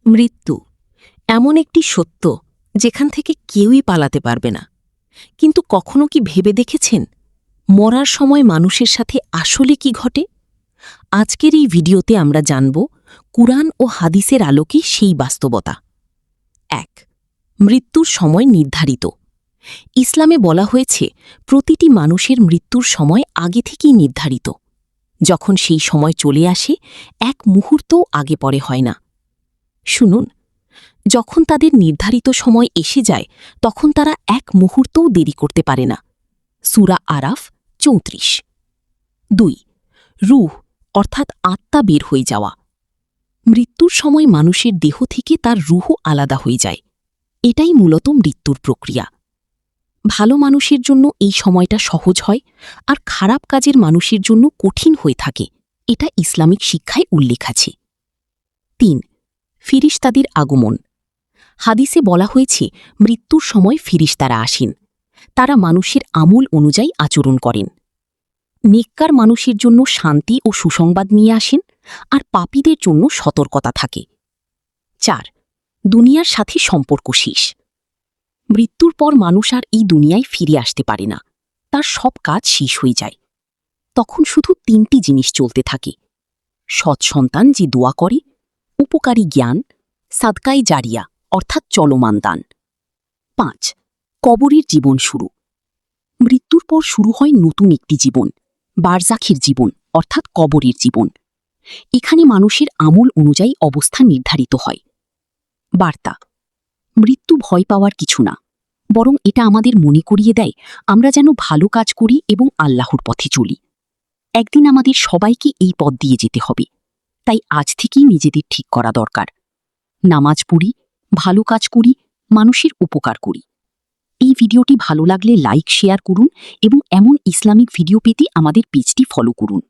মৃত্যু এমন একটি সত্য যেখান থেকে কেউই পালাতে পারবে না। কিন্তু কখনো কি ভেবে দেখেছেন মরার সময় মানুষের সাথে আসলে কি ঘটে? আজকের এই ভিডিওতে আমরা জানব কুরআন ও হাদিসের আলোকে সেই বাস্তবতা। ১. মৃত্যুর সময় নির্ধারিত। ইসলামে বলা হয়েছে প্রতিটি মানুষের মৃত্যুর সময় আগে থেকেই নির্ধারিত। যখন সেই সময় চলে আসে এক মুহূর্তও আগে পরে হয় না। শুনুন, যখন তাদের নির্ধারিত সময় এসে যায় তখন তারা এক মুহূর্তও দেরি করতে পারে না। সূরা আরাফ ৩৪। ২. রূহ অর্থাৎ আত্মা বের হয়ে যাওয়া। মৃত্যুর সময় মানুষের দেহ থেকে তার রূহ আলাদা হয়ে যায়। এটাই মূলত মৃত্যুর প্রক্রিয়া। ভালো মানুষের জন্য এই সময়টা সহজ হয়, আর খারাপ কাজের মানুষের জন্য কঠিন হয়ে থাকে। এটা ইসলামিক শিক্ষায় উল্লেখ আছে। ৩. ফিরিশতাদের আগমন। হাদিসে বলা হয়েছে মৃত্যুর সময় ফিরিশতারা আসেন। তারা মানুষের আমল অনুযায়ী আচরণ করেন। নেককার মানুষের জন্য শান্তি ও সুসংবাদ নিয়ে আসেন, আর পাপীদের জন্য সতর্কতা থাকে। ৪. দুনিয়ার সাথে সম্পর্ক শেষ। মৃত্যুর পর মানুষ আর এই দুনিয়ায় ফিরে আসতে পারে না। তার সব কাজ শেষ হয়ে যায়। তখন শুধু ৩টি জিনিস চলতে থাকে: সৎ সন্তান যে দোয়া করে, উপকারী জ্ঞান, সাদকায়ে জারিয়া অর্থাৎ চলমান দান। ৫. কবরের জীবন শুরু। মৃত্যুর পর শুরু হয় নতুন একটি জীবন, বারজাখের জীবন অর্থাৎ কবরের জীবন। এখানে মানুষের আমল অনুযায়ী অবস্থা নির্ধারিত হয়। বার্তা: মৃত্যু ভয় পাওয়ার কিছু না, বরং এটা আমাদের মনে করিয়ে দেয় আমরা যেন ভালো কাজ করি এবং আল্লাহর পথে চলি। একদিন আমাদের সবাইকে এই পথ দিয়ে যেতে হবে, তাই আজ থেকেই নিজেদের ঠিক করা দরকার। নামাজ পড়ি, ভালো কাজ করি, মানুষের উপকার করি। এই ভিডিওটি ভালো লাগলে লাইক শেয়ার করুন এবং এমন ইসলামিক ভিডিও পেতে আমাদের পেজটি ফলো করুন।